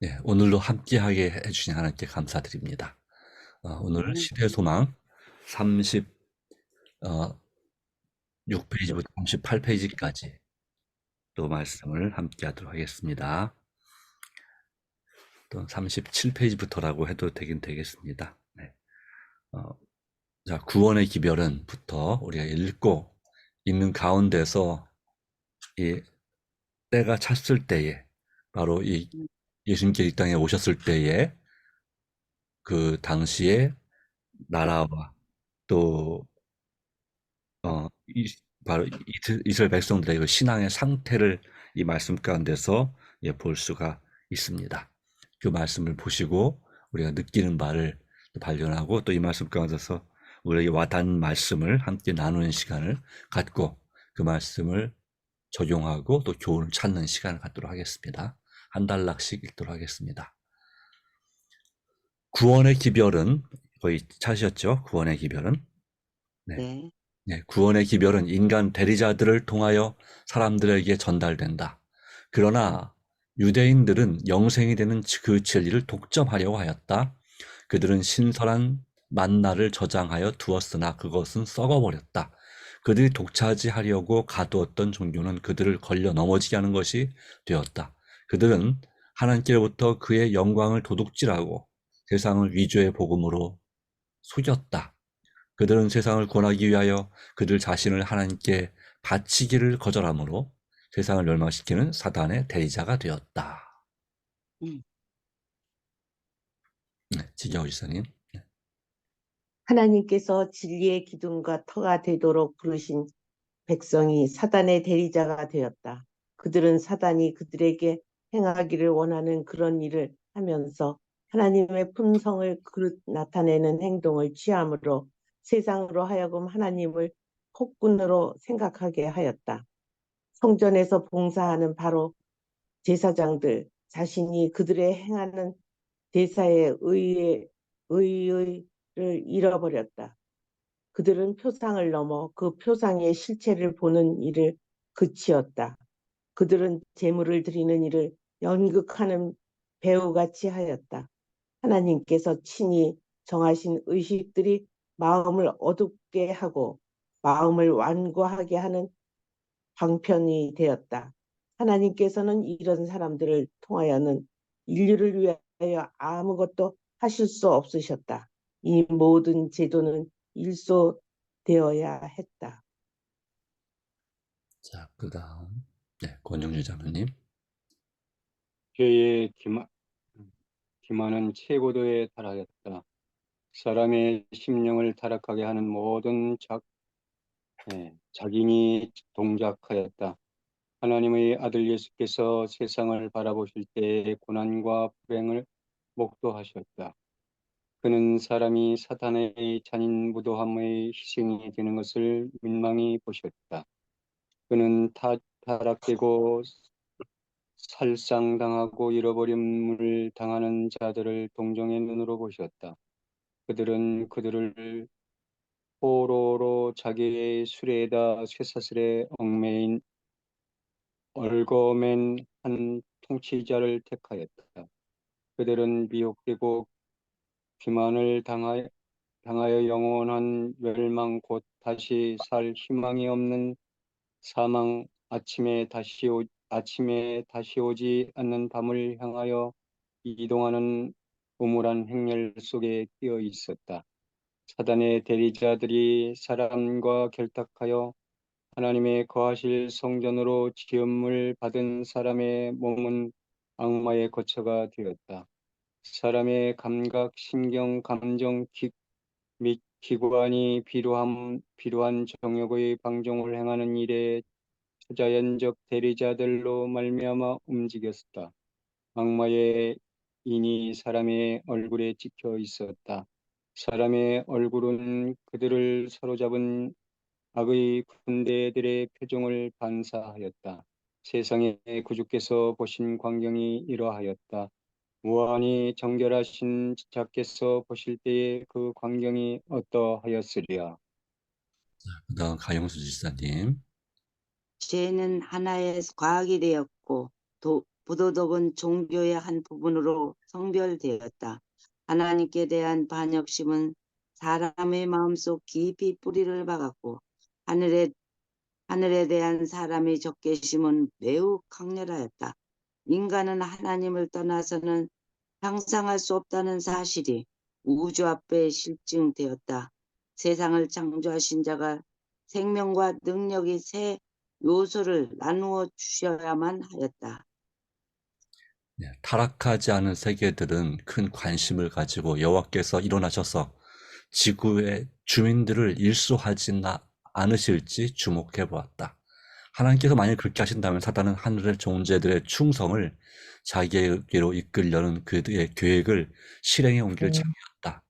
네, 오늘도 함께하게 해주신 하나님께 감사드립니다. 오늘 네, 시대 소망 36페이지부터 38페이지까지 또 말씀을 함께하도록 하겠습니다. 또 37페이지부터라고 해도 되긴 되겠습니다. 네. 자, 구원의 기별은부터 우리가 읽고 있는 가운데서 이 때가 찼을 때에 바로 이 음, 예수님께 이 땅에 오셨을 때에 그 당시에 나라와 또 바로 이스라엘 백성들의 그 신앙의 상태를 이 말씀 가운데서 볼 수가 있습니다. 그 말씀을 보시고 우리가 느끼는 바를 발견하고 또 이 말씀 가운데서 우리에게 와닿은 말씀을 함께 나누는 시간을 갖고 그 말씀을 적용하고 또 교훈을 찾는 시간을 갖도록 하겠습니다. 한 단락씩 읽도록 하겠습니다. 구원의 기별은 거의 찾으셨죠? 구원의 기별은. 네. 네, 네, 구원의 기별은 인간 대리자들을 통하여 사람들에게 전달된다. 그러나 유대인들은 영생이 되는 그 진리를 독점하려고 하였다. 그들은 신선한 만나를 저장하여 두었으나 그것은 썩어버렸다. 그들이 독차지하려고 가두었던 종교는 그들을 걸려 넘어지게 하는 것이 되었다. 그들은 하나님께로부터 그의 영광을 도둑질하고 세상을 위조의 복음으로 속였다. 그들은 세상을 구원하기 위하여 그들 자신을 하나님께 바치기를 거절함으로 세상을 멸망시키는 사단의 대리자가 되었다. 음. 네, 지경호 지사님. 하나님께서 진리의 기둥과 터가 되도록 부르신 백성이 사단의 대리자가 되었다. 그들은 사단이 그들에게 행하기를 원하는 그런 일을 하면서 하나님의 품성을 나타내는 행동을 취함으로 세상으로 하여금 하나님을 폭군으로 생각하게 하였다. 성전에서 봉사하는 바로 제사장들 자신이 그들의 행하는 대사의 의의를 잃어버렸다. 그들은 표상을 넘어 그 표상의 실체를 보는 일을 그치었다. 그들은 제물을 드리는 일을 연극하는 배우같이 하였다. 하나님께서 친히 정하신 의식들이 마음을 어둡게 하고 마음을 완고하게 하는 방편이 되었다. 하나님께서는 이런 사람들을 통하여는 인류를 위하여 아무것도 하실 수 없으셨다. 이 모든 제도는 일소되어야 했다. 자, 그 다음. 네, 권영주 장로님. 죄의 기만은 최고도에 달하였다. 사람의 심령을 타락하게 하는 모든 작인이 동작하였다. 하나님의 아들 예수께서 세상을 바라보실 때의 고난과 불행을 목도하셨다. 그는 사람이 사탄의 잔인 무도함의 희생이 되는 것을 민망히 보셨다. 그는 타락되고 살상당하고 잃어버림을 당하는 자들을 동정의 눈으로 보셨다. 그들은 그들을 포로로 자기의 수레에다 쇠사슬에 얽매인 얽어맨 한 통치자를 택하였다. 그들은 미혹되고 기만을 당하여 영원한 멸망 곧 다시 살 희망이 없는 사망 아침에 다시 오지 않는 밤을 향하여 이동하는 우물한 행렬 속에 끼어 있었다. 사단의 대리자들이 사람과 결탁하여 하나님의 거하실 성전으로 지음을 받은 사람의 몸은 악마의 거처가 되었다. 사람의 감각, 신경, 감정, 및 기관이 필요한 정욕의 방종을 행하는 일에 초자연적 대리자들로 말미암아 움직였다. 악마의 인이 사람의 얼굴에 찍혀 있었다. 사람의 얼굴은 그들을 사로잡은 악의 군대들의 표정을 반사하였다. 세상의 구주께서 보신 광경이 이러하였다. 무한히 정결하신 자께서 보실 때에 그 광경이 어떠하였으리야. 그 다음 가영수 지사님. 죄는 하나의 과학이 되었고 부도덕은 종교의 한 부분으로 성별되었다. 하나님께 대한 반역심은 사람의 마음속 깊이 뿌리를 박았고 하늘에 대한 사람의 적개심은 매우 강렬하였다. 인간은 하나님을 떠나서는 상상할 수 없다는 사실이 우주 앞에 실증되었다. 세상을 창조하신 자가 생명과 능력의 세 요소를 나누어 주셔야만 하였다. 타락하지 않은 세계들은 큰 관심을 가지고 여호와께서 일어나셔서 지구의 주민들을 일소하지 않으실지 주목해 보았다. 하나님께서 만약 그렇게 하신다면 사단은 하늘의 존재들의 충성을 자기에게로 이끌려는 그의 계획을 실행에 옮길 참이었다.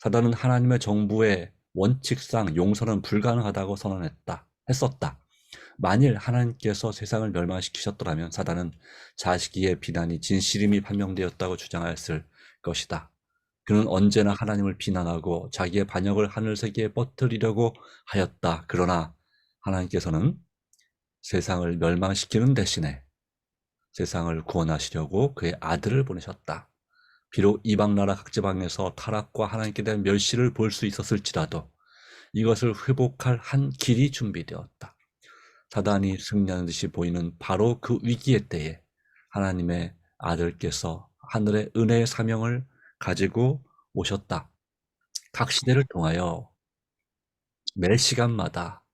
사단은 하나님의 정부의 원칙상 용서는 불가능하다고 했었다. 만일 하나님께서 세상을 멸망시키셨더라면 사단은 자기의 비난이 진실임이 판명되었다고 주장하였을 것이다. 그는 언제나 하나님을 비난하고 자기의 반역을 하늘세계에 퍼뜨리려고 하였다. 그러나 하나님께서는 세상을 멸망시키는 대신에 세상을 구원하시려고 그의 아들을 보내셨다. 비록 이방나라 각지방에서 타락과 하나님께 대한 멸시를 볼 수 있었을지라도 이것을 회복할 한 길이 준비되었다. 사단이 승리하는 듯이 보이는 바로 그 위기의 때에 하나님의 아들께서 하늘의 은혜의 사명을 가지고 오셨다. 각 시대를 통하여 매 시간마다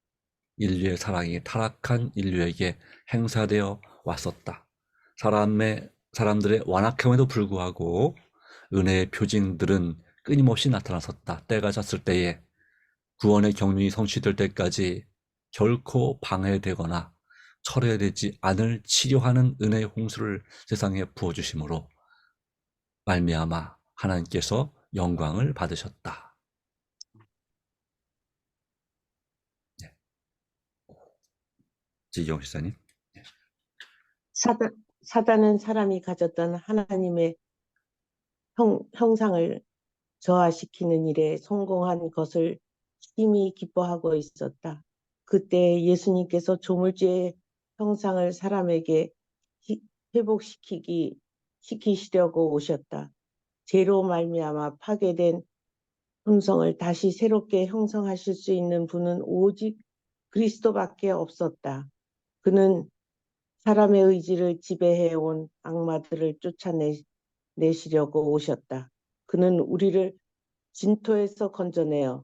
인류의 사랑이 타락한 인류에게 행사되어 왔었다. 사람들의 완악함에도 불구하고 은혜의 표징들은 끊임없이 나타났었다. 때가 찼을 때에 구원의 경륜이 성취될 때까지 결코 방해되거나 철회되지 않을 치료하는 은혜의 홍수를 세상에 부어주심으로 말미암아 하나님께서 영광을 받으셨다. 지경 시사님. 사단은 사람이 가졌던 하나님의 형상을 저하시키는 일에 성공한 것을 심히 기뻐하고 있었다. 그때 예수님께서 조물주의 형상을 사람에게 회복시키시려고 오셨다. 죄로 말미암아 파괴된 품성을 다시 새롭게 형성하실 수 있는 분은 오직 그리스도밖에 없었다. 그는 사람의 의지를 지배해온 악마들을 쫓아내시려고 오셨다. 그는 우리를 진토에서 건져내어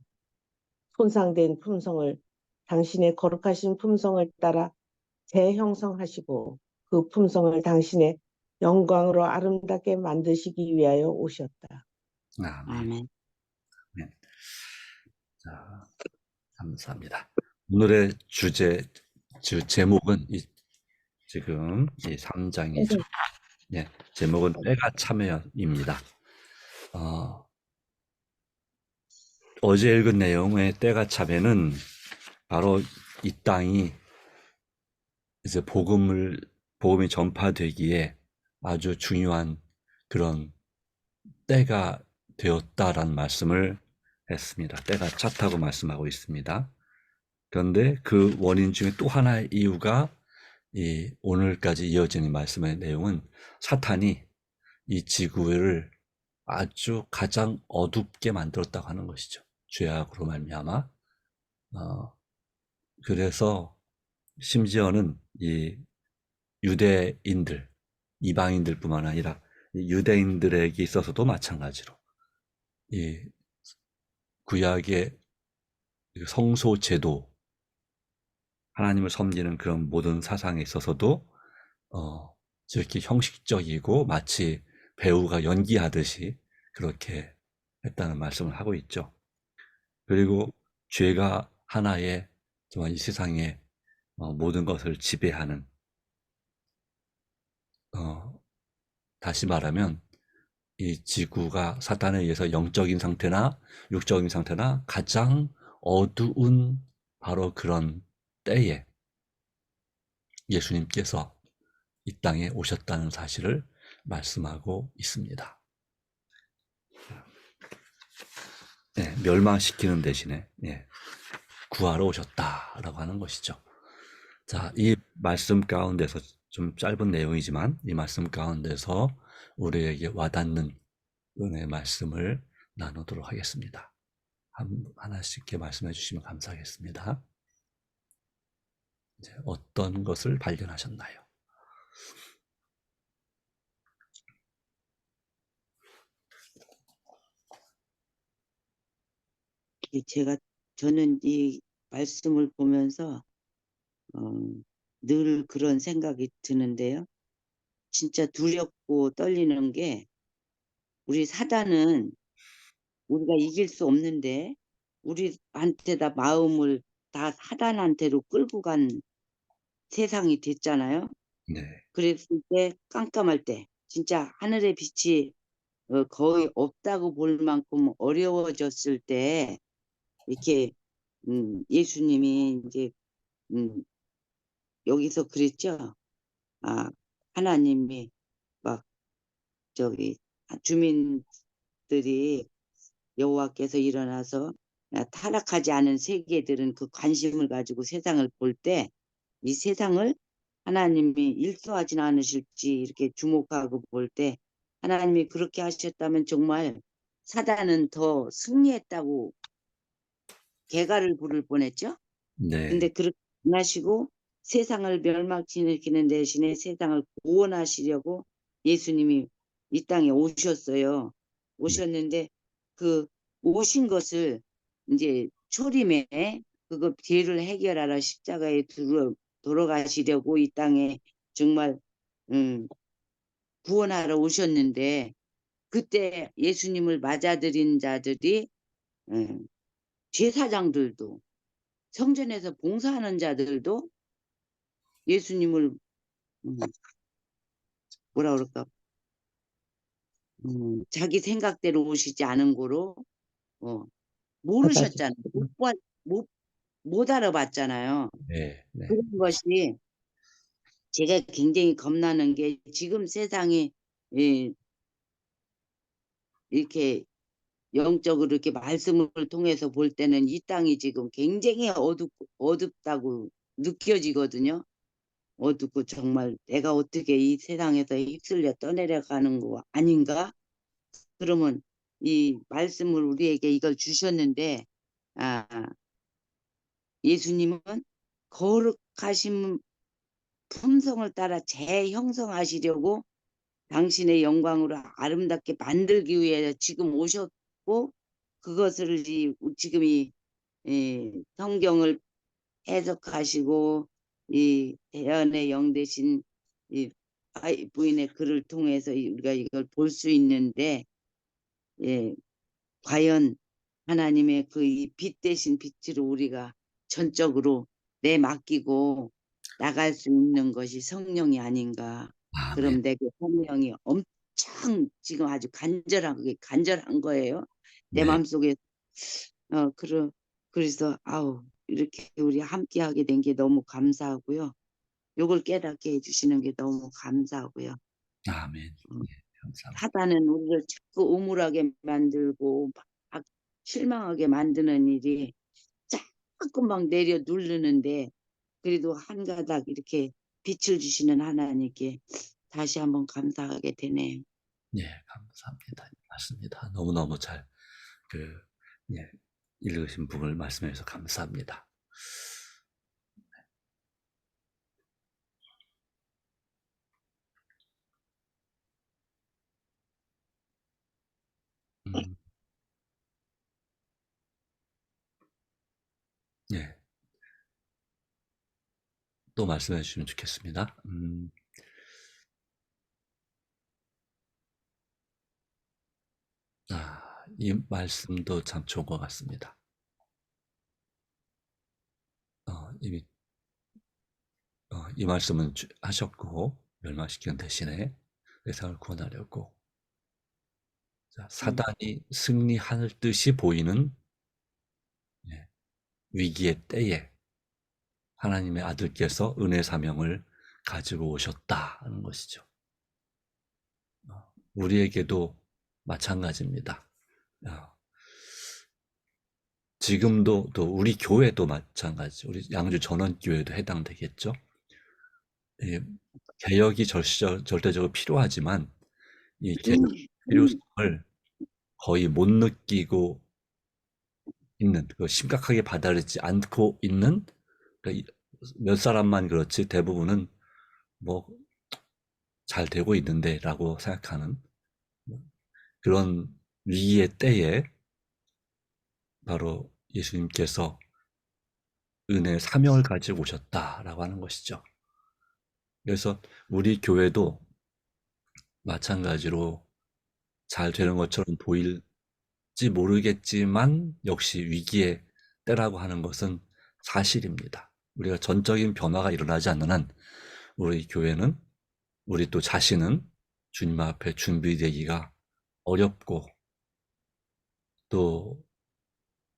손상된 품성을 당신의 거룩하신 품성을 따라 재형성하시고 그 품성을 당신의 영광으로 아름답게 만드시기 위하여 오셨다. 아멘. 네. 자, 감사합니다. 오늘의 제목은 지금 이 3장이죠. 네, 제목은 때가 참여입니다. 어제 읽은 내용의 때가 참여는 바로 이 땅이 이제 복음이 전파되기에 아주 중요한 그런 때가 되었다라는 말씀을 했습니다. 때가 찼다고 말씀하고 있습니다. 그런데 그 원인 중에 또 하나의 이유가 이 오늘까지 이어지는 말씀의 내용은 사탄이 이 지구를 아주 가장 어둡게 만들었다고 하는 것이죠. 죄악으로 말미암아. 그래서 심지어는 이 유대인들, 이방인들뿐만 아니라 유대인들에게 있어서도 마찬가지로 이 구약의 성소 제도, 하나님을 섬기는 그런 모든 사상에 있어서도 이렇게 형식적이고 마치 배우가 연기하듯이 그렇게 했다는 말씀을 하고 있죠. 그리고 죄가 하나의 정말 이 세상의 모든 것을 지배하는, 다시 말하면 이 지구가 사탄에 의해서 영적인 상태나 육적인 상태나 가장 어두운 바로 그런 때에 예수님께서 이 땅에 오셨다는 사실을 말씀하고 있습니다. 네, 멸망시키는 대신에 구하러 오셨다라고 하는 것이죠. 자, 이 말씀 가운데서 좀 짧은 내용이지만 이 말씀 가운데서 우리에게 와닿는 은혜의 말씀을 나누도록 하겠습니다. 하나씩 말씀해 주시면 감사하겠습니다. 이제 어떤 것을 발견하셨나요? 저는 이 말씀을 보면서 늘 그런 생각이 드는데요. 진짜 두렵고 떨리는 게, 우리 사단은 우리가 이길 수 없는데 우리한테다 마음을 다 사단한테로 끌고 간 세상이 됐잖아요. 네, 그랬을 때, 깜깜할 때 진짜 하늘의 빛이 거의 없다고 볼 만큼 어려워졌을 때, 이렇게 예수님이 이제 여기서 그랬죠. 아, 하나님이 막 저기 주민들이 여호와께서 일어나서 타락하지 않은 세계들은 그 관심을 가지고 세상을 볼 때, 이 세상을 하나님이 일소하지는 않으실지 이렇게 주목하고 볼 때, 하나님이 그렇게 하셨다면 정말 사단은 더 승리했다고 개가를 부를 뻔했죠. 네, 근데 그렇게 안 하시고 세상을 멸망시키는 대신에 세상을 구원하시려고 예수님이 이 땅에 오셨어요. 네, 오셨는데 그 오신 것을 이제 초림에 그거 죄를 해결하러 십자가에 돌아가시려고 이 땅에 정말 구원하러 오셨는데, 그때 예수님을 맞아들인 자들이 제사장들도, 성전에서 봉사하는 자들도 예수님을 뭐라 그럴까, 자기 생각대로 오시지 않은 거로 모르셨잖아요. 못, 못 알아봤잖아요. 네, 네, 그런 것이 제가 굉장히 겁나는 게, 지금 세상이 예, 이렇게 영적으로 이렇게 말씀을 통해서 볼 때는 이 땅이 지금 굉장히 어둡다고 느껴지거든요. 어둡고 정말 내가 어떻게 이 세상에서 휩쓸려 떠내려가는 거 아닌가? 그러면 이 말씀을 우리에게 이걸 주셨는데, 아, 예수님은 거룩하신 품성을 따라 재형성하시려고 당신의 영광으로 아름답게 만들기 위해 지금 오셨고, 그것을 지금 이 성경을 해석하시고 이 대언의 영 대신 이 부인의 글을 통해서 우리가 이걸 볼 수 있는데, 예, 과연 하나님의 그 이 빛 대신 빛으로 우리가 전적으로 내맡기고 나갈 수 있는 것이 성령이 아닌가. 아멘, 그럼 내게 성령이 엄청 지금 아주 간절한 거예요. 내 네, 마음속에 그래서 이렇게 우리 함께 하게 된 게 너무 감사하고요. 요걸 깨닫게 해주시는 게 너무 감사하고요. 아멘. 음, 네, 감사합니다. 사단은 우리를 자꾸 우물하게 만들고 막 실망하게 만드는 일이 자꾸 막 내려 누르는데, 그래도 한 가닥 이렇게 빛을 주시는 하나님께 다시 한번 감사하게 되네요. 네, 감사합니다. 맞습니다. 너무너무 잘, 예, 읽으신 부분을 말씀해 주셔서 감사합니다. 음, 예, 또 말씀해 주시면 좋겠습니다. 이 말씀도 참 좋은 것 같습니다. 이미 이 말씀은 하셨고, 멸망시키는 대신에 세상을 구원하려고, 자, 사단이 승리할 듯이 보이는 예, 위기의 때에 하나님의 아들께서 은혜 사명을 가지고 오셨다는 것이죠. 우리에게도 마찬가지입니다. 지금도 또 우리 교회도 마찬가지, 우리 양주 전원교회도 해당되겠죠. 예, 개혁이 절대적으로 필요하지만 이 개혁 필요성을 거의 못 느끼고 있는, 심각하게 받아들이지 않고 있는, 그러니까 몇 사람만 그렇지 대부분은 뭐 잘 되고 있는데라고 생각하는 그런 위기의 때에 바로 예수님께서 은혜의 사명을 가지고 오셨다라고 하는 것이죠. 그래서 우리 교회도 마찬가지로 잘 되는 것처럼 보일지 모르겠지만 역시 위기의 때라고 하는 것은 사실입니다. 우리가 전적인 변화가 일어나지 않는 한 우리 교회는, 우리 또 자신은 주님 앞에 준비되기가 어렵고, 또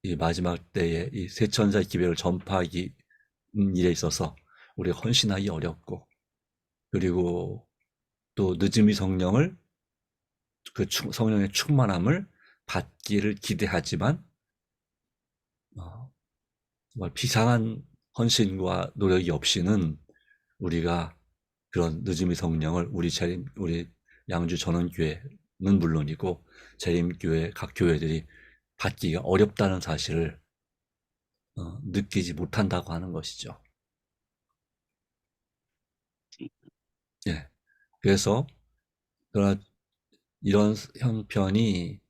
이 마지막 때에 이 세천자의 기별을 전파하기 일에 있어서 우리가 헌신하기 어렵고, 그리고 또 늦음이 성령을, 성령의 충만함을 받기를 기대하지만 정말 비상한 헌신과 노력이 없이는 우리가 그런 늦음이 성령을 우리 양주 전원교회는 물론이고 재림교회 각 교회들이 받기가 어렵다는 사실을 느끼지 못한다고 하는 것이죠. 예. 그래서 이런 형편이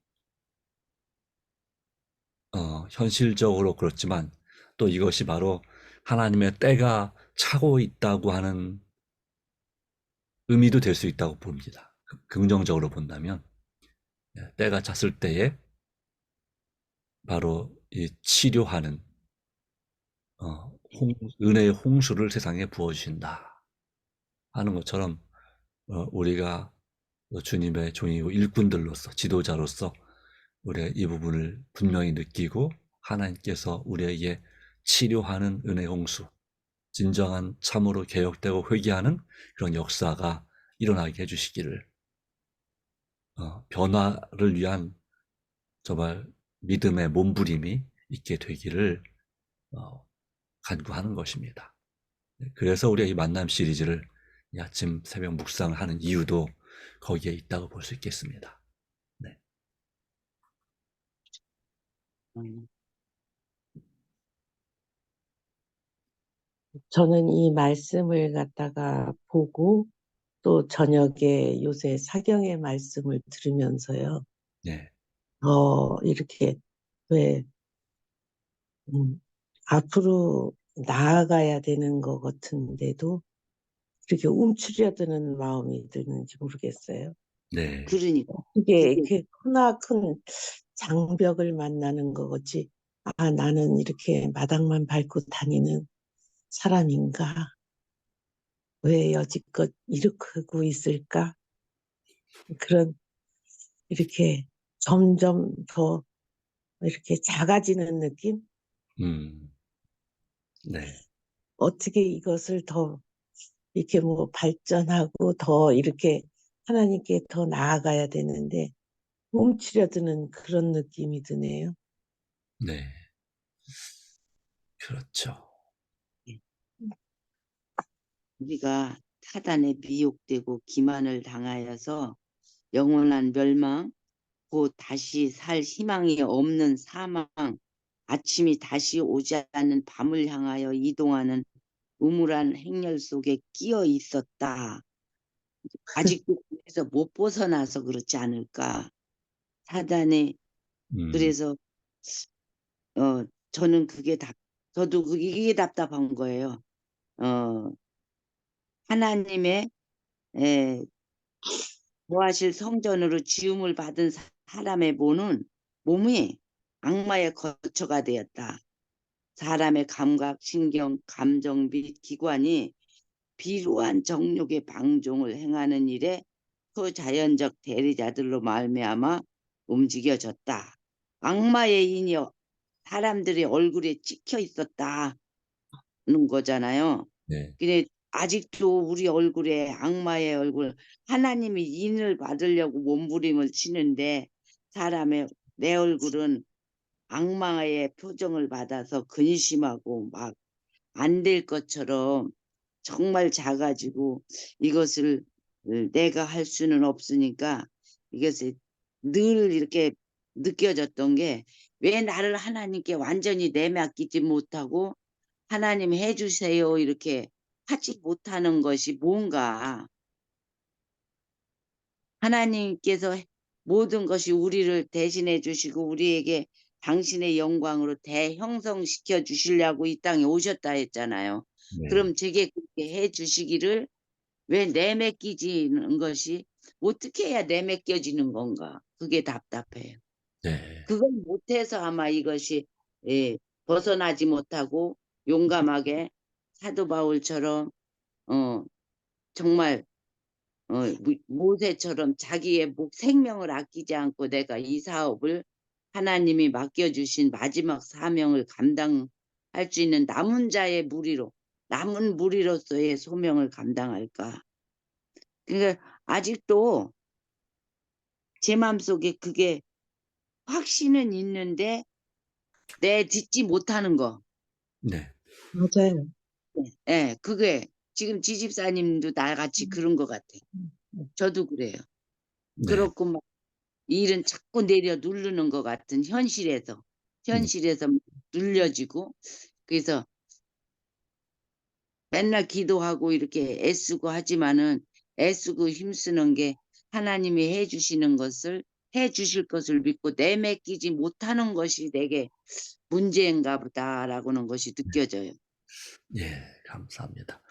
현실적으로 그렇지만 또 이것이 바로 하나님의 때가 차고 있다고 하는 의미도 될 수 있다고 봅니다. 긍정적으로 본다면 때가 찼을 때에 바로 이 치료하는 은혜의 홍수를 세상에 부어주신다 하는 것처럼 우리가 주님의 종이고 일꾼들로서, 지도자로서 우리가 이 부분을 분명히 느끼고 하나님께서 우리에게 치료하는 은혜 홍수, 진정한 참으로 개혁되고 회개하는 그런 역사가 일어나게 해주시기를, 변화를 위한 정말 믿음의 몸부림이 있게 되기를 간구하는 것입니다. 그래서 우리가 이 만남 시리즈를 이 아침 새벽 묵상을 하는 이유도 거기에 있다고 볼 수 있겠습니다. 네. 저는 이 말씀을 갖다가 보고 또 저녁에 요새 사경의 말씀을 들으면서요. 네. 이렇게 왜 앞으로 나아가야 되는 것 같은데도 그렇게 움츠려드는 마음이 드는지 모르겠어요. 네. 그러니까 이게 이렇게 크나큰 장벽을 만나는 것 같이, 나는 이렇게 마당만 밟고 다니는 사람인가? 왜 여지껏 이러고 있을까? 그런, 이렇게 점점 더 이렇게 작아지는 느낌? 네. 어떻게 이것을 더 이렇게 뭐 발전하고 더 이렇게 하나님께 더 나아가야 되는데 움츠려드는 그런 느낌이 드네요. 네. 그렇죠. 우리가 사단에 미혹되고 기만을 당하여서 영원한 멸망, 곧 다시 살 희망이 없는 사망, 아침이 다시 오지 않는 밤을 향하여 이동하는 우물한 행렬 속에 끼어 있었다. 아직도 그래서 못 벗어나서 그렇지 않을까. 사단에 그래서 저는 저도 이게 답답한 거예요. 하나님의 거하실 성전으로 지음을 받은 사람의 몸이 악마의 거처가 되었다. 사람의 감각, 신경, 감정 및 기관이 비루한 정욕의 방종을 행하는 일에 초자연적 대리자들로 말미암아 움직여졌다. 악마의 인이 사람들의 얼굴에 찍혀 있었다는 거잖아요. 네. 근데 아직도 우리 얼굴에 악마의 얼굴, 하나님이 인을 받으려고 몸부림을 치는데 내 얼굴은 악마의 표정을 받아서 근심하고 막 안 될 것처럼 정말 작아지고 이것을 내가 할 수는 없으니까 이것이 늘 이렇게 느껴졌던 게 왜 나를 하나님께 완전히 내맡기지 못하고 하나님 해주세요 이렇게 하지 못하는 것이 뭔가. 하나님께서 모든 것이 우리를 대신해 주시고 우리에게 당신의 영광으로 대형성시켜 주시려고 이 땅에 오셨다 했잖아요. 네. 그럼 제게 그렇게 해 주시기를 왜 내맡기지는 것이 어떻게 해야 내맡겨지는 건가? 그게 답답해요. 네. 그걸 못해서 아마 이것이 벗어나지 못하고 용감하게 사도 바울처럼 정말 모세처럼 자기의 생명을 아끼지 않고 내가 이 사업을 하나님이 맡겨주신 마지막 사명을 감당할 수 있는 남은 무리로서의 소명을 감당할까. 그러니까 아직도 제 마음속에 그게 확신은 있는데 내 듣지 못하는 거. 네. 맞아요. 예, 그게 지금 지집사님도 나같이 그런 것 같아. 저도 그래요. 네. 그렇고 막 일은 자꾸 내려 누르는 것 같은 현실에서 눌려지고 그래서 맨날 기도하고 이렇게 애쓰고 하지만은 애쓰고 힘쓰는 게 하나님이 해주시는 것을 해주실 것을 믿고 내맡기지 못하는 것이 내게 문제인가 보다라고는 것이 느껴져요. 예, 감사합니다.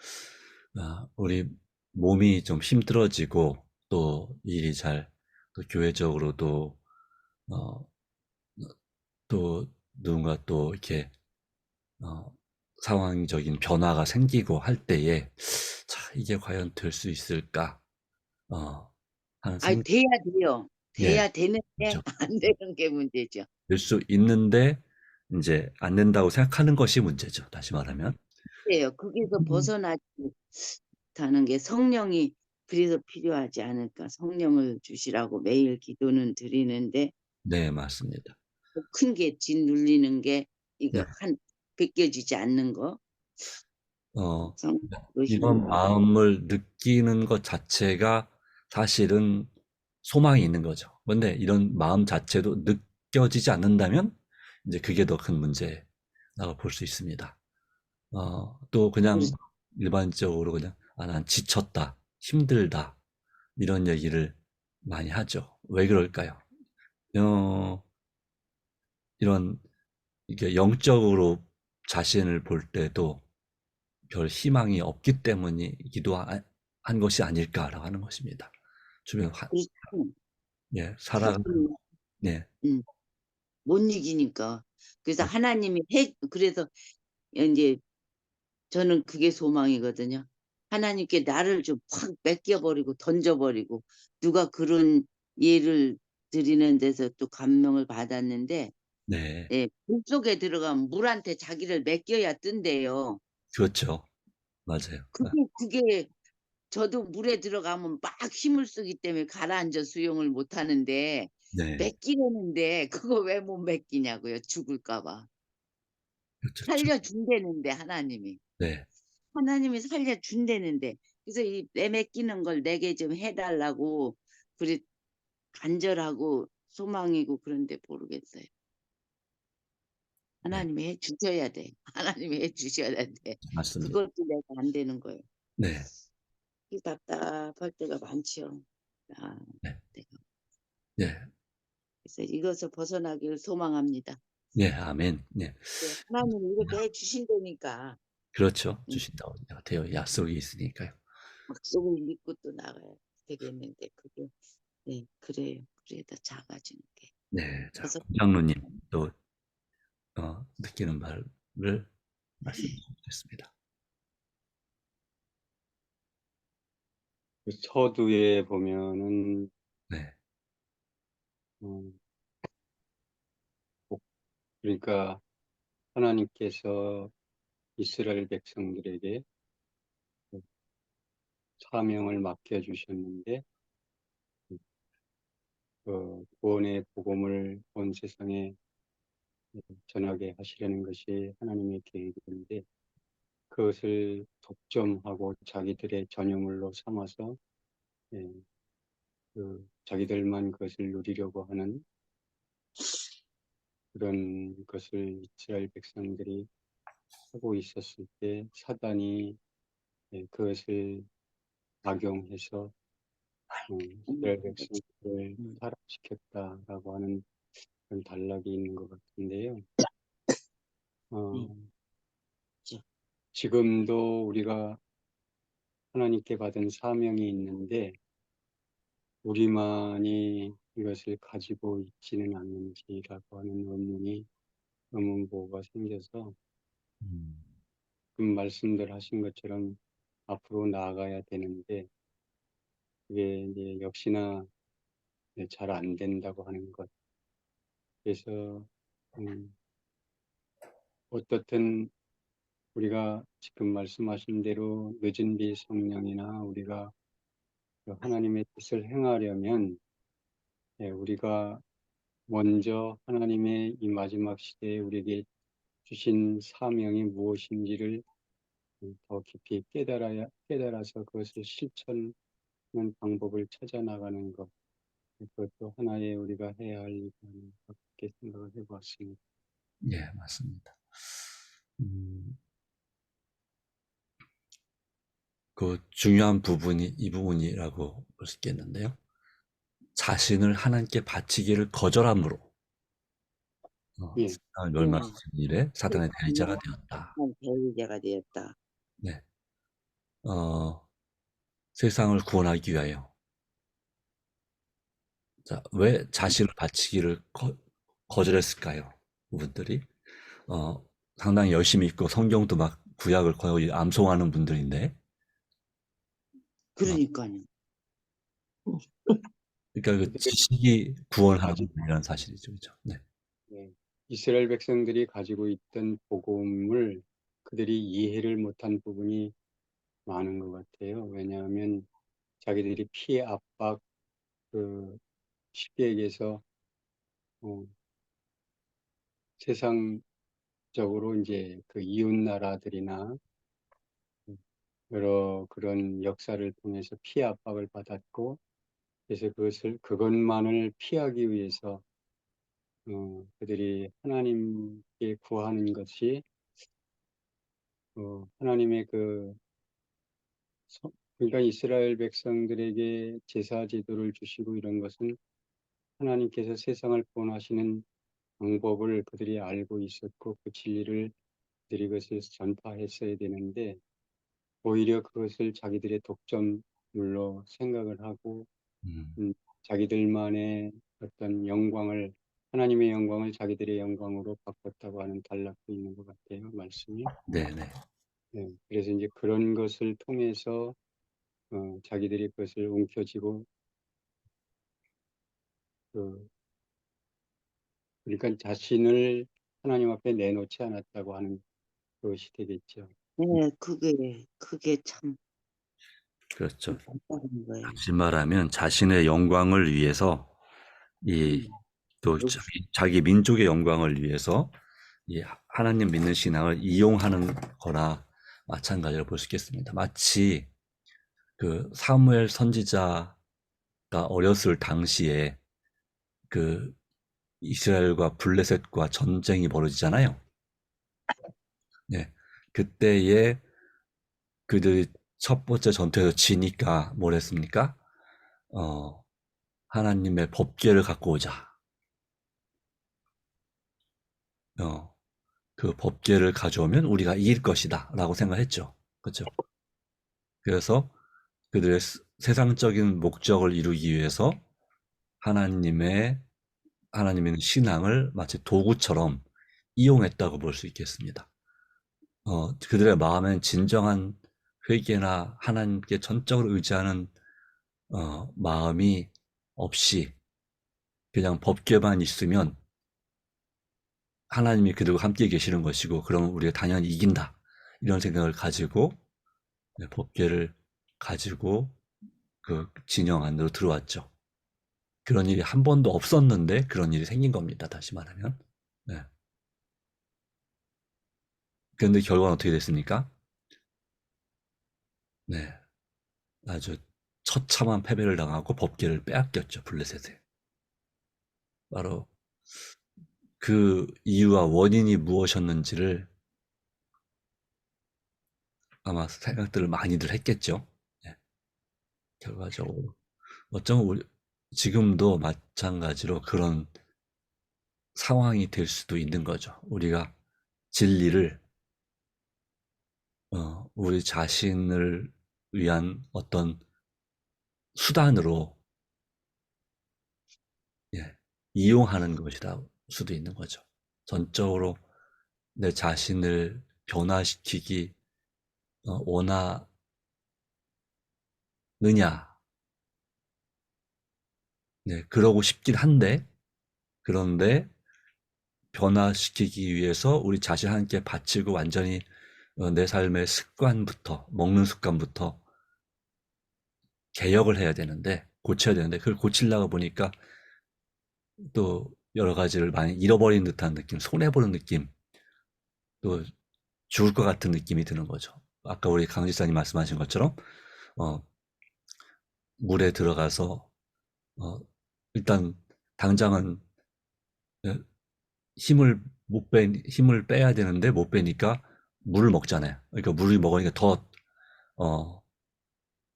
우리 몸이 좀 힘들어지고 또 일이 또 교회적으로도 어, 또 누군가 또 이렇게 상황적인 변화가 생기고 할 때에 자, 이게 과연 될 수 있을까? 하는 생각. 돼야 돼요. 예, 돼야 되는데 그렇죠. 안 되는 게 문제죠. 될 수 있는데 이제 안 된다고 생각하는 것이 문제죠. 다시 말하면. 그래요. 거기서 벗어나지 못하는 게 성령이 그래서 필요하지 않을까. 성령을 주시라고 매일 기도는 드리는데 네, 맞습니다. 큰 게 짓눌리는 게 네. 이거 벗겨지지 않는 거. 어, 성령으로 힘을 이런 받아. 마음을 느끼는 것 자체가 사실은 소망이 있는 거죠. 근데 이런 마음 자체도 느껴지지 않는다면 이제 그게 더 큰 문제라고 볼 수 있습니다. 또 그냥 일반적으로 그냥 난 지쳤다, 힘들다 이런 얘기를 많이 하죠. 왜 그럴까요? 어, 이런 이게 영적으로 자신을 볼 때도 별 희망이 없기 때문이기도 한 것이 아닐까라고 하는 것입니다. 주변 그렇죠. 예, 살아가는 자기는 네, 못 이기니까. 그래서 네, 하나님이 그래서 이제 저는 그게 소망이거든요. 하나님께 나를 좀 확 뺏겨버리고 던져버리고 누가 그런 예를 드리는 데서 또 감명을 받았는데 네, 물속에 들어가면 물한테 자기를 맡겨야 뜬대요. 그렇죠. 맞아요. 그게 저도 물에 들어가면 막 힘을 쓰기 때문에 가라앉아 수영을 못 하는데 네, 맡기려는데 그거 왜 못 맡기냐고요. 죽을까 봐. 그렇죠. 살려준다는데 하나님이. 네, 하나님이 살려준다는데 그래서 이 내맡기는 걸 내게 좀 해달라고 그래 간절하고 소망이고 그런데 모르겠어요. 네, 하나님이 해주셔야 돼. 하나님이 해주셔야 돼. 맞습니다. 그것도 내가 안 되는 거예요. 네, 답답할 때가 많죠. 네, 내가. 네, 그래서 이것을 벗어나기를 소망합니다. 네, 아멘. 네, 하나님이 이렇게 해주신다니까 그렇죠. 주신다고 되어 약속이 있으니까요. 약속을 믿고 또 나가야 되겠는데 그게 그래요. 그래도 작아지는 게. 네, 자, 벗어 장로님 또 느끼는 말을 말씀해 주시겠습니다. 그 서두에 보면은 네, 음, 그러니까 하나님께서 이스라엘 백성들에게 그 사명을 맡겨주셨는데 그 구원의 복음을 온 세상에 전하게 하시려는 것이 하나님의 계획인데 그것을 독점하고 자기들의 전유물로 삼아서 예, 자기들만 그것을 누리려고 하는 그런 것을 이스라엘 백성들이 하고 있었을 때 사단이 그것을 악용해서 이스라엘 백성들을 타락시켰다라고 하는 그런 단락이 있는 것 같은데요. 어, 지금도 우리가 하나님께 받은 사명이 있는데 우리만이 이것을 가지고 있지는 않는지라고 하는 의문보호가 생겨서 음, 말씀들 하신 것처럼 앞으로 나아가야 되는데 그게 이제 역시나 잘 안 된다고 하는 것. 그래서 어떻든 우리가 지금 말씀하신 대로 늦은 비 성령이나 우리가 그 하나님의 뜻을 행하려면 우리가 먼저 하나님의 이 마지막 시대에 우리에게 주신 사명이 무엇인지를 더 깊이 깨달아서 그것을 실천하는 방법을 찾아 나가는 것. 그것도 하나의 우리가 해야 할 일이라는 그렇게 생각을 해보았습니다. 예, 맞습니다. 그 중요한 부분이 이 부분이라고 볼 수 있겠는데요. 자신을 하나님께 바치기를 거절함으로 예, 세상을 멸망시킨 일에 사단의 대리자가 되었다. 대리자가 되었다. 네. 세상을 구원하기 위하여. 자, 왜 자신을 바치기를 거절했을까요? 그분들이 상당히 열심히 읽고 성경도 막 구약을 거의 암송하는 분들인데, 그러니까요. 그러니까 그 지식이 구원하는 이런 사실이죠, 그렇죠? 네. 이스라엘 백성들이 가지고 있던 복음을 그들이 이해를 못한 부분이 많은 것 같아요. 왜냐하면 자기들이 피해 압박, 쉽게 얘기해서 세상적으로 이제 그 이웃 나라들이나 여러 그런 역사를 통해서 피해 압박을 받았고, 그래서 그것만을 피하기 위해서 그들이 하나님께 구하는 것이 하나님의 그러니까 이스라엘 백성들에게 제사 제도를 주시고 이런 것은 하나님께서 세상을 구원하시는 방법을 그들이 알고 있었고 그 진리를 그들이 그것을 전파했어야 되는데 오히려 그것을 자기들의 독점물로 생각을 하고 자기들만의 어떤 하나님의 영광을 자기들의 영광으로 바꿨다고 하는 단락도 있는 것 같아요, 말씀이. 네네. 네, 그래서 이제 그런 것을 통해서 자기들이 그것을 움켜쥐고 그러니까 자신을 하나님 앞에 내놓지 않았다고 하는 것이 되겠죠. 네, 그게 참 그렇죠. 답답한 거예요. 다시 말하면 자신의 영광을 위해서 또 자기 민족의 영광을 위해서 이 하나님 믿는 신앙을 이용하는 거나 마찬가지로 볼 수 있겠습니다. 마치 그 사무엘 선지자가 어렸을 당시에 그 이스라엘과 블레셋과 전쟁이 벌어지잖아요. 네. 그때에 그들이 첫 번째 전투에서 지니까 뭘 했습니까? 하나님의 법궤를 갖고 오자. 그 법궤를 가져오면 우리가 이길 것이다 라고 생각했죠. 그렇죠? 그래서 그들의 세상적인 목적을 이루기 위해서 하나님의 신앙을 마치 도구처럼 이용했다고 볼 수 있겠습니다. 그들의 마음엔 진정한 회개나 하나님께 전적으로 의지하는 마음이 없이 그냥 법궤만 있으면 하나님이 그들과 함께 계시는 것이고 그러면 우리가 당연히 이긴다 이런 생각을 가지고 법궤를 가지고 그 진영 안으로 들어왔죠. 그런 일이 한 번도 없었는데 그런 일이 생긴 겁니다. 다시 말하면. 네. 그런데 결과는 어떻게 됐습니까? 네, 아주 처참한 패배를 당하고 법궤를 빼앗겼죠, 블레셋에. 바로 그 이유와 원인이 무엇이었는지를 아마 생각들을 많이들 했겠죠. 예, 결과적으로. 어쩌면 지금도 마찬가지로 그런 상황이 될 수도 있는 거죠. 우리가 진리를 우리 자신을 위한 어떤 수단으로 예, 이용하는 것이라 수도 있는 거죠. 전적으로 내 자신을 변화시키기 원하느냐? 네, 그러고 싶긴 한데 그런데 변화시키기 위해서 우리 자신 함께 바치고 완전히 내 삶의 습관부터 먹는 습관부터 개혁을 해야 되는데 고쳐야 되는데 그걸 고치려고 보니까 또 여러 가지를 많이 잃어버린 듯한 느낌, 손해보는 느낌, 또 죽을 것 같은 느낌이 드는 거죠. 아까 우리 강 지사님 말씀하신 것처럼 어, 물에 들어가서 어, 일단 당장은 어, 힘을 빼야 되는데 못 빼니까 물을 먹잖아요. 그러니까 물을 먹으니까 더 어,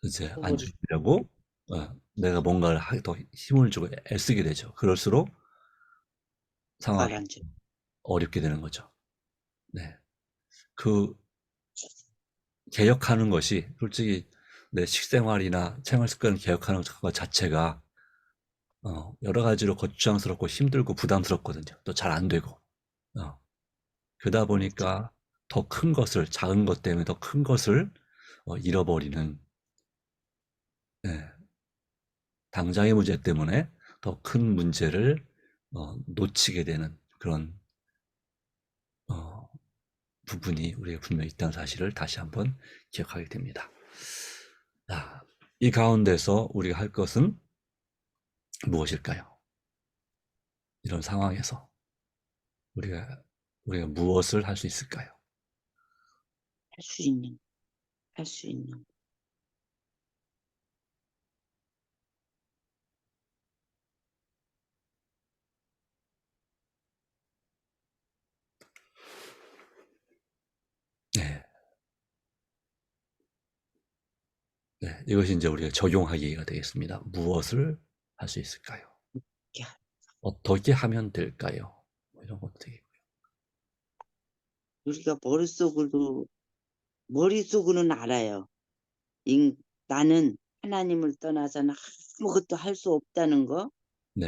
이제 안 그거를 죽이려고 내가 뭔가를 더 힘을 주고 애쓰게 되죠. 그럴수록 상황이 가라앉아. 어렵게 되는 거죠. 네. 그 개혁하는 것이 솔직히 내 식생활이나 생활 습관을 개혁하는 것 자체가 여러 가지로 거추장스럽고 힘들고 부담스럽거든요. 또 잘 안 되고. 어, 그러다 보니까 더 큰 것을, 작은 것 때문에 더 큰 것을 잃어버리는, 예, 당장의 문제 때문에 더 큰 문제를 놓치게 되는 그런 어, 부분이 우리가 분명히 있다는 사실을 다시 한번 기억하게 됩니다. 자, 이 가운데서 우리가 할 것은 무엇일까요? 이런 상황에서 우리가 무엇을 할 수 있을까요? 할 수 있는, 할 수 있는. 네, 네, 이것이 이제 우리가 적용하기가 되겠습니다. 무엇을 할 수 있을까요? 야, 어떻게 하면 될까요? 뭐 이런 것도 되겠고요. 우리가 머릿속으로는 알아요. 인, 나는 하나님을 떠나서는 아무것도 할 수 없다는 거.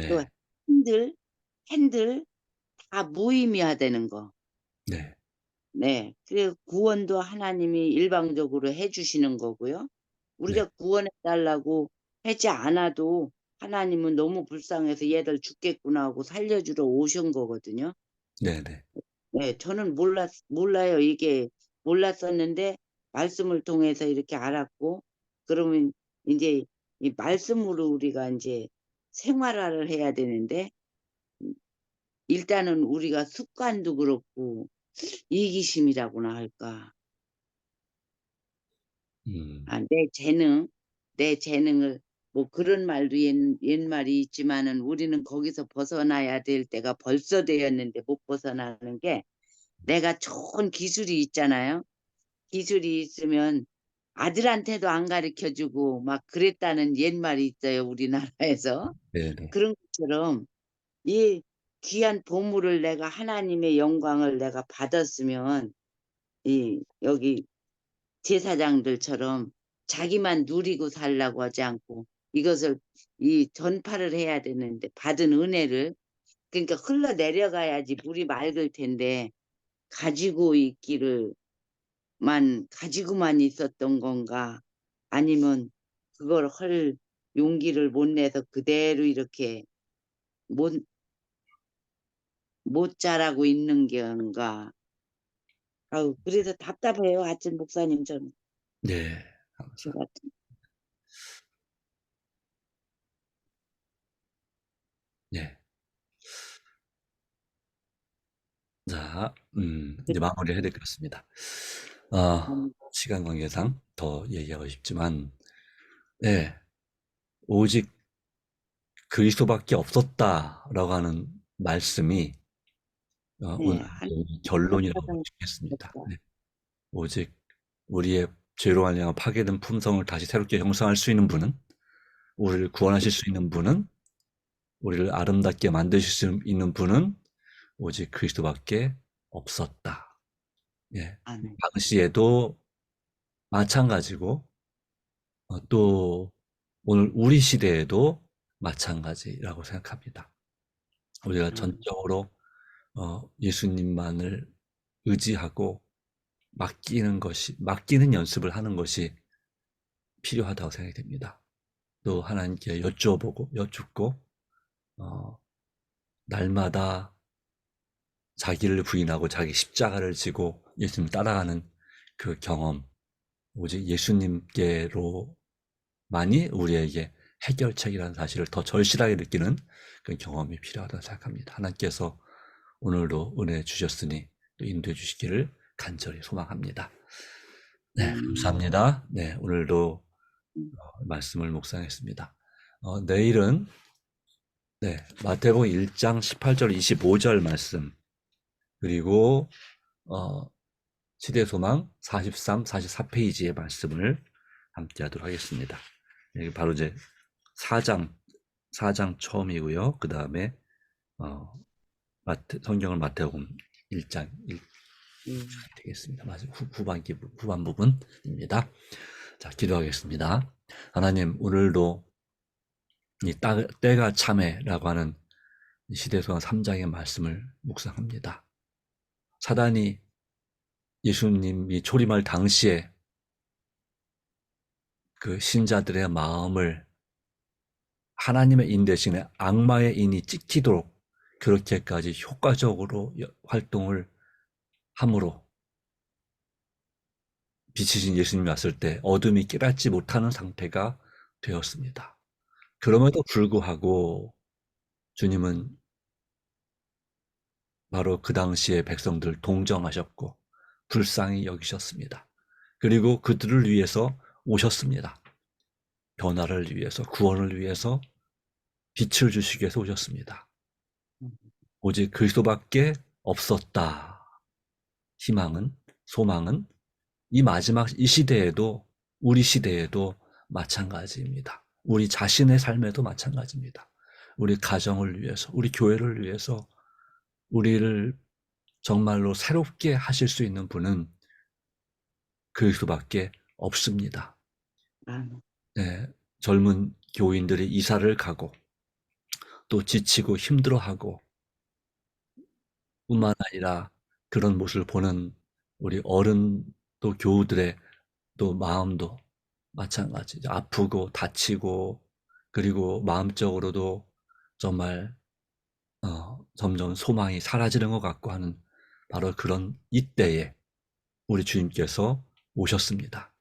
또 네, 핸들, 핸들 다 무의미하다는 거. 네, 네. 그리고 구원도 하나님이 일방적으로 해주시는 거고요. 네, 우리가 구원해 달라고 하지 않아도 하나님은 너무 불쌍해서 얘들 죽겠구나 하고 살려주러 오신 거거든요. 네, 네, 네, 저는 몰라요. 이게 몰랐었는데 말씀을 통해서 이렇게 알았고, 그러면 이제 이 말씀으로 우리가 이제 생활화를 해야 되는데, 일단은 우리가 습관도 그렇고, 이기심이라고나 할까. 음, 아, 내 재능을, 뭐 그런 말도 옛말이 있지만은 우리는 거기서 벗어나야 될 때가 벌써 되었는데 못 벗어나는 게 내가 좋은 기술이 있잖아요. 기술이 있으면 아들한테도 안 가르쳐 주고 막 그랬다는 옛말이 있어요. 우리나라에서. 네, 네, 그런 것처럼 이 귀한 보물을 내가 하나님의 영광을 내가 받았으면 이 여기 제사장들처럼 자기만 누리고 살라고 하지 않고 이것을 이 전파를 해야 되는데 받은 은혜를 그러니까 흘러내려가야지 물이 맑을 텐데 가지고 있기를 가지고만 있었던 건가 아니면 그걸 할 용기를 못 내서 그대로 이렇게 못, 못 자라고 있는 건가. 아우, 그래서 답답해요. 아침 목사님 좀. 네, 저 감사합니다. 같은. 네. 자, 이제 마무리해야 될 것 같습니다. 시간 관계상 더 얘기하고 싶지만, 네, 오직 그리스도밖에 없었다라고 하는 말씀이 오늘 네, 결론이라고 하나님 짓겠습니다. 없다. 네, 오직 우리의 죄로 말미암아 파괴된 품성을 다시 새롭게 형성할 수 있는 분은, 우리를 구원하실 수 있는 분은, 우리를 아름답게 만드실 수 있는 분은 오직 그리스도밖에 없었다. 예, 아멘. 당시에도 마찬가지고, 또 오늘 우리 시대에도 마찬가지라고 생각합니다. 우리가 전적으로 예수님만을 의지하고 맡기는 연습을 하는 것이 필요하다고 생각이 됩니다. 또 하나님께 여쭙고, 날마다 자기를 부인하고 자기 십자가를 지고 예수님 따라가는 그 경험, 오직 예수님께로만이 우리에게 해결책이라는 사실을 더 절실하게 느끼는 그 경험이 필요하다고 생각합니다. 하나님께서 오늘도 은혜 주셨으니 또 인도해 주시기를 간절히 소망합니다. 네, 감사합니다. 네, 오늘도 말씀을 묵상했습니다. 내일은 마태복음 1장 18절 25절 말씀, 그리고 시대소망 43, 44페이지의 말씀을 함께 하도록 하겠습니다. 여기 바로 이제 4장 처음이고요. 그 다음에 성경을 마태복음 1장 1 되겠습니다. 맞아요. 후반 부분입니다. 자, 기도하겠습니다. 하나님, 오늘도 이 때가 참해라고 하는 시대소망 3장의 말씀을 묵상합니다. 사단이 예수님이 초림할 당시에 그 신자들의 마음을 하나님의 인 대신에 악마의 인이 찍히도록 그렇게까지 효과적으로 활동을 함으로 빛이신 예수님이 왔을 때 어둠이 깨닫지 못하는 상태가 되었습니다. 그럼에도 불구하고 주님은 바로 그 당시의 백성들 동정하셨고 불쌍히 여기셨습니다. 그리고 그들을 위해서 오셨습니다. 변화를 위해서, 구원을 위해서, 빛을 주시기 위해서 오셨습니다. 오직 그리스도밖에 없었다. 희망은, 소망은 이 시대에도, 우리 시대에도 마찬가지입니다. 우리 자신의 삶에도 마찬가지입니다. 우리 가정을 위해서, 우리 교회를 위해서, 우리를 정말로 새롭게 하실 수 있는 분은 그리스도밖에 없습니다. 네, 젊은 교인들이 이사를 가고 또 지치고 힘들어하고 뿐만 아니라 그런 모습을 보는 우리 어른 또 교우들의 또 마음도 마찬가지죠. 아프고 다치고 그리고 마음적으로도 정말 점점 소망이 사라지는 것 같고 하는 바로 그런 이때에 우리 주님께서 오셨습니다.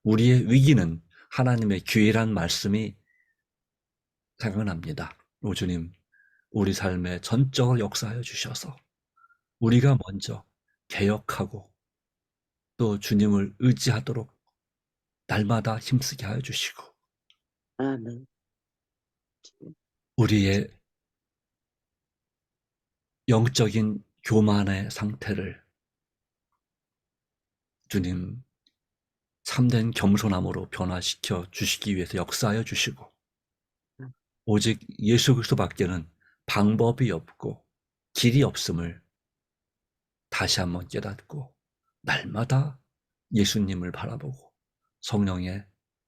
우리의 위기는 하나님의 기회란 말씀이 생각납니다. 오 주님, 우리 삶에 전적으로 역사하여 주셔서 우리가 먼저 개혁하고 또 주님을 의지하도록 날마다 힘쓰게 하여 주시고 아멘. 우리의 영적인 교만의 상태를 주님 참된 겸손함으로 변화시켜 주시기 위해서 역사하여 주시고 오직 예수 그리스도밖에는 방법이 없고 길이 없음을 다시 한번 깨닫고 날마다 예수님을 바라보고 성령의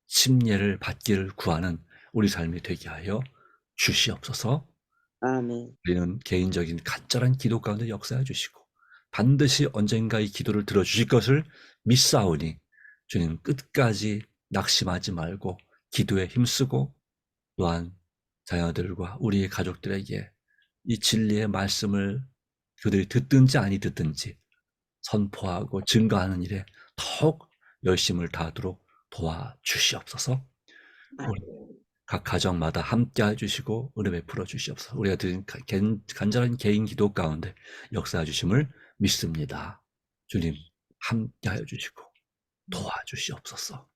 침례를 받기를 구하는 우리 삶이 되게 하여 주시옵소서. 아멘. 우리는 개인적인 간절한 기도 가운데 역사해 주시고 반드시 언젠가 이 기도를 들어주실 것을 믿사오니 주님 끝까지 낙심하지 말고 기도에 힘쓰고 또한 자녀들과 우리의 가족들에게 이 진리의 말씀을 그들이 듣든지 아니 듣든지 선포하고 증거하는 일에 더욱 열심을 다하도록 도와주시옵소서. 우리 각 가정마다 함께 해주시고 은혜 베풀어 주시옵소서. 우리가 드린 간절한 개인 기도 가운데 역사해 주심을 믿습니다. 주님 함께하여 주시고 도와주시옵소서.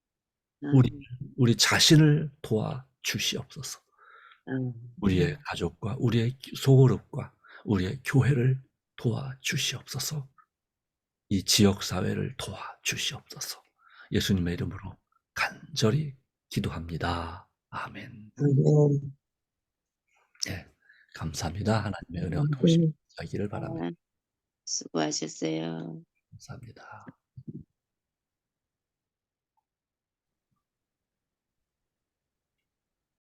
아멘. 우리 자신을 도와주시옵소서. 아멘. 우리의 가족과 우리의 소그룹과 우리의 교회를 도와주시옵소서. 이 지역 사회를 도와주시옵소서. 예수님의 이름으로 간절히 기도합니다. 아멘. 아멘. 네, 감사합니다. 하나님의 은혜가 통하시기를 바랍니다. 수고하셨어요. 감사합니다.